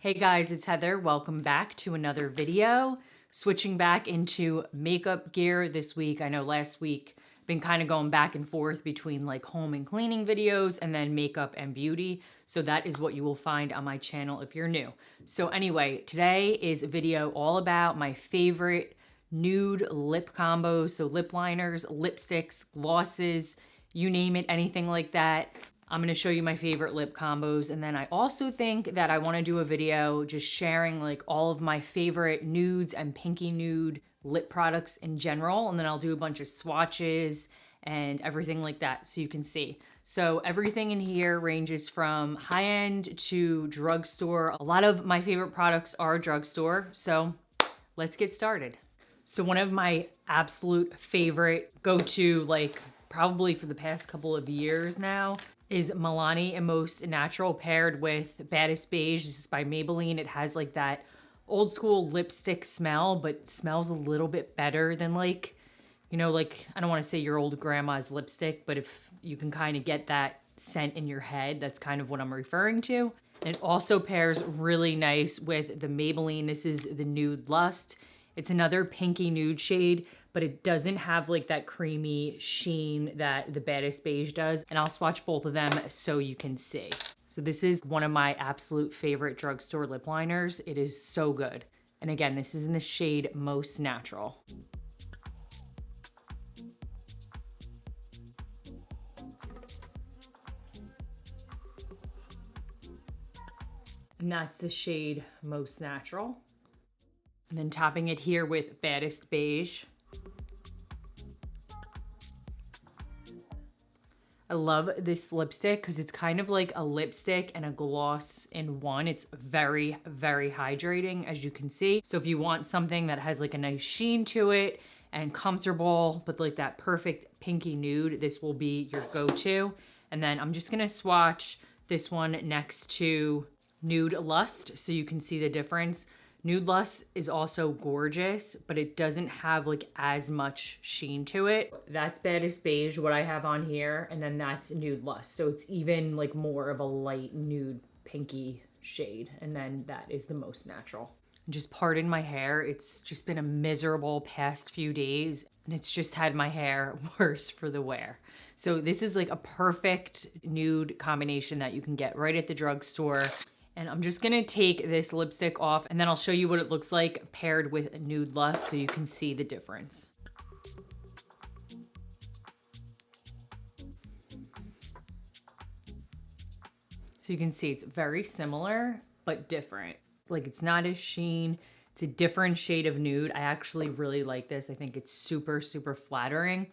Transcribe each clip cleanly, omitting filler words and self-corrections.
Hey guys, it's Heather. Welcome back to another video. Switching back into makeup gear this week. I know last week I've been kind of going back and forth between like home and cleaning videos and then makeup and beauty. So that is what you will find on my channel if you're new. So anyway, today is a video all about my favorite nude lip combos. So lip liners, lipsticks, glosses, you name it, anything like that. I'm gonna show you my favorite lip combos, and then I also think that I wanna do a video just sharing like all of my favorite nudes and pinky nude lip products in general, and then I'll do a bunch of swatches and everything like that so you can see. So everything in here ranges from high-end to drugstore. A lot of my favorite products are drugstore, so let's get started. So one of my absolute favorite go-to, like probably for the past couple of years now, is Milani and Most Natural paired with Baddest Beige. This is by Maybelline. It has like that old school lipstick smell, but smells a little bit better than like, you know, like, I don't want to say your old grandma's lipstick, but if you can kind of get that scent in your head, that's kind of what I'm referring to. And it also pairs really nice with the Maybelline. This is the Nude Lust. It's another pinky nude shade, but it doesn't have like that creamy sheen that the Baddest Beige does. And I'll swatch both of them so you can see. So this is one of my absolute favorite drugstore lip liners. It is so good. And again, this is in the shade Most Natural. And that's the shade Most Natural. And then topping it here with Baddest Beige. I love this lipstick because it's kind of like a lipstick and a gloss in one. It's very, very hydrating, as you can see. So if you want something that has like a nice sheen to it and comfortable, but like that perfect pinky nude, this will be your go-to. And then I'm just gonna swatch this one next to Nude Lust so you can see the difference. Nude Lust is also gorgeous, but it doesn't have like as much sheen to it. That's Baddest Beige, what I have on here, and then that's Nude Lust. So it's even like more of a light nude pinky shade, and then that is the Most Natural. Just pardon my hair. It's just been a miserable past few days, and it's just had my hair worse for the wear. So this is like a perfect nude combination that you can get right at the drugstore. And I'm just gonna take this lipstick off and then I'll show you what it looks like paired with Nude Lust so you can see the difference. So you can see it's very similar, but different. Like it's not as sheen, it's a different shade of nude. I actually really like this. I think it's super, super flattering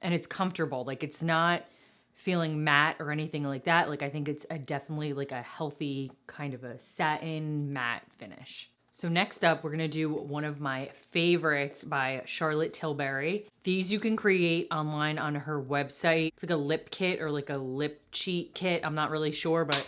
and it's comfortable. Like it's not feeling matte or anything like that. Like I think it's definitely like a healthy kind of a satin matte finish. So next up, we're gonna do one of my favorites by Charlotte Tilbury. These you can create online on her website. It's like a lip kit or like a lip cheat kit. I'm not really sure, but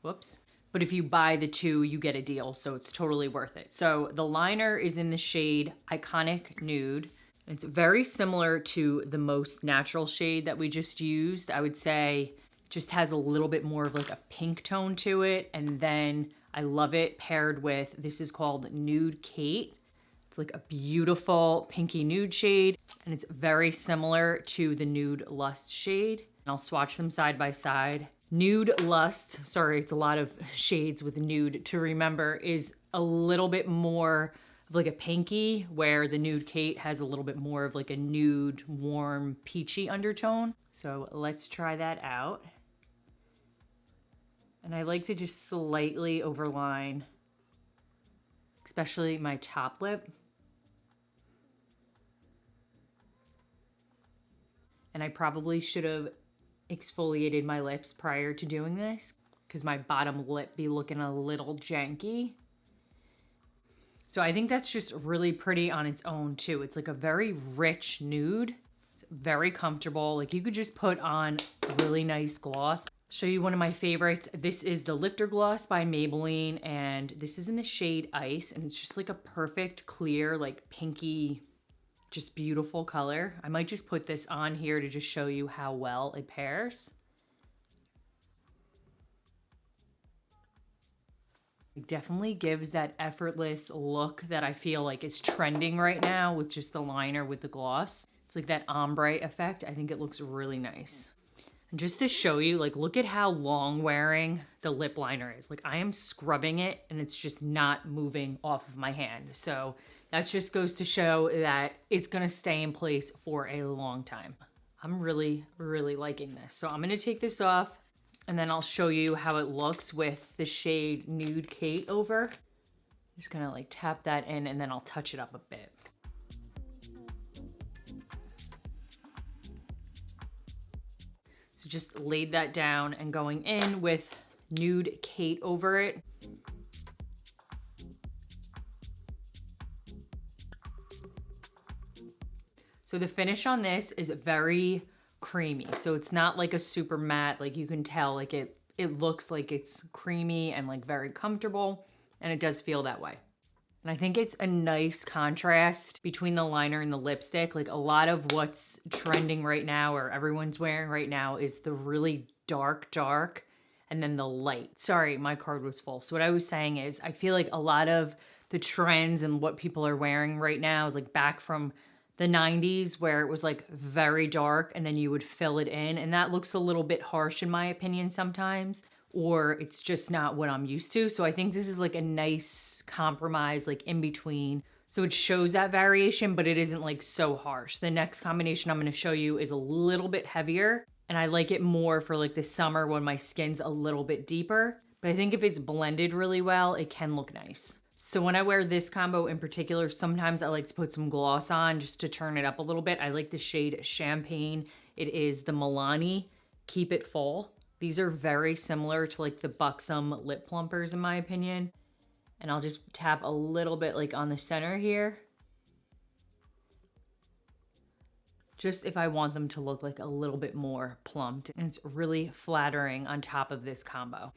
whoops. But if you buy the two, you get a deal. So it's totally worth it. So the liner is in the shade Iconic Nude. It's very similar to the Most Natural shade that we just used. I would say just has a little bit more of like a pink tone to it. And then I love it paired with, this is called Nude Kate. It's like a beautiful pinky nude shade. And it's very similar to the Nude Lust shade. And I'll swatch them side by side. Nude Lust, sorry, it's a lot of shades with nude to remember, is a little bit more like a pinky, where the Nude Kate has a little bit more of like a nude, warm, peachy undertone. So let's try that out. And I like to just slightly overline, especially my top lip. And I probably should have exfoliated my lips prior to doing this because my bottom lip be looking a little janky. So I think that's just really pretty on its own too. It's like a very rich nude. It's very comfortable. Like you could just put on a really nice gloss. Show you one of my favorites. This is the Lifter Gloss by Maybelline, and this is in the shade Ice, and it's just like a perfect clear, like pinky, just beautiful color. I might just put this on here to just show you how well it pairs. It definitely gives that effortless look that I feel like is trending right now with just the liner with the gloss. It's like that ombre effect. I think it looks really nice. And just to show you, like, look at how long wearing the lip liner is. Like, I am scrubbing it and it's just not moving off of my hand. So that just goes to show that it's gonna stay in place for a long time. I'm really, really liking this. So I'm gonna take this off and then I'll show you how it looks with the shade Nude Kate over. Just gonna like tap that in and then I'll touch it up a bit. So just laid that down and going in with Nude Kate over it. So the finish on this is very creamy. So it's not like a super matte, like you can tell, like it looks like it's creamy and like very comfortable, and it does feel that way. And I think it's a nice contrast between the liner and the lipstick. Like a lot of what's trending right now or everyone's wearing right now is the really dark, and then the light. Sorry, my card was full. So what I was saying is I feel like a lot of the trends and what people are wearing right now is like back from the 90s where it was like very dark and then you would fill it in. And that looks a little bit harsh in my opinion sometimes, or it's just not what I'm used to. So I think this is like a nice compromise, like in between. So it shows that variation, but it isn't like so harsh. The next combination I'm gonna show you is a little bit heavier, and I like it more for like the summer when my skin's a little bit deeper. But I think if it's blended really well, it can look nice. So when I wear this combo in particular, sometimes I like to put some gloss on just to turn it up a little bit. I like the shade Champagne. It is the Milani Keep It Full. These are very similar to like the Buxom lip plumpers in my opinion. And I'll just tap a little bit like on the center here. Just if I want them to look like a little bit more plumped. And it's really flattering on top of this combo.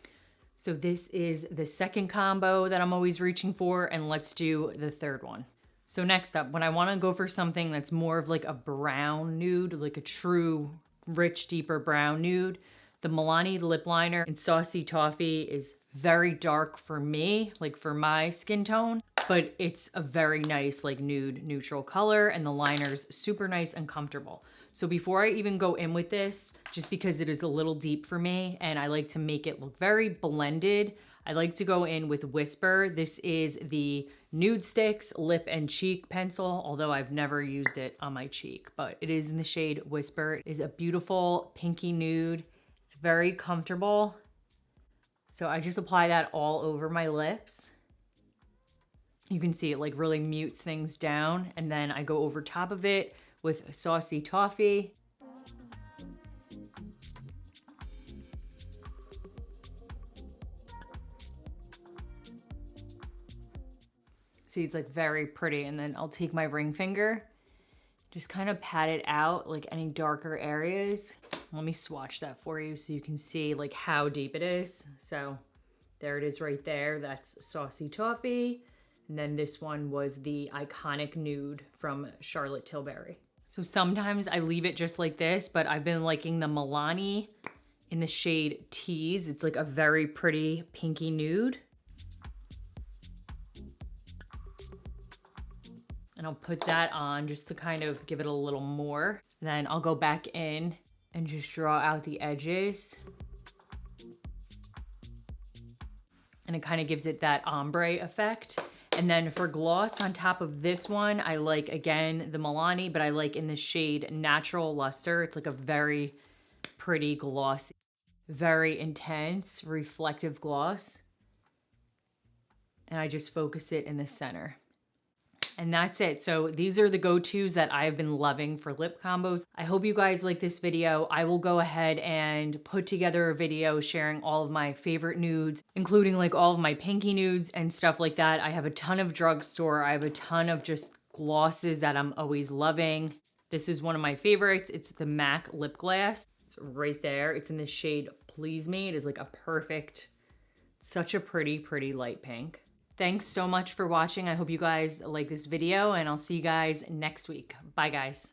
So this is the second combo that I'm always reaching for, and let's do the third one. So next up, when I wanna go for something that's more of like a brown nude, like a true rich, deeper brown nude, the Milani lip liner in Saucey Toffee is very dark for me, like for my skin tone, but it's a very nice like nude neutral color, and the liner's super nice and comfortable. So before I even go in with this, just because it is a little deep for me and I like to make it look very blended, I like to go in with Whisper. This is the NudeStix Lip and Cheek Pencil, although I've never used it on my cheek, but it is in the shade Whisper. It is a beautiful pinky nude. It's very comfortable. So I just apply that all over my lips. You can see it like really mutes things down, and then I go over top of it with Saucey Toffee. See, it's like very pretty. And then I'll take my ring finger, just kind of pat it out like any darker areas. Let me swatch that for you so you can see like how deep it is. So there it is right there. That's Saucey Toffee. And then this one was the Iconic Nude from Charlotte Tilbury. So sometimes I leave it just like this, but I've been liking the Milani in the shade Tease. It's like a very pretty pinky nude. And I'll put that on just to kind of give it a little more. Then I'll go back in and just draw out the edges. And it kind of gives it that ombre effect. And then for gloss on top of this one, I like, again, the Milani, but I like in the shade Natural Luster. It's like a very pretty gloss, very intense, reflective gloss. And I just focus it in the center. And that's it. So these are the go-tos that I've been loving for lip combos. I hope you guys like this video. I will go ahead and put together a video sharing all of my favorite nudes, including like all of my pinky nudes and stuff like that. I have a ton of Drugstore. I have a ton of just glosses that I'm always loving. This is one of my favorites. It's the MAC lip gloss. It's right there. It's in the shade Please Me. It is like a perfect, such a pretty, pretty light pink. Thanks so much for watching. I hope you guys like this video, and I'll see you guys next week. Bye, guys.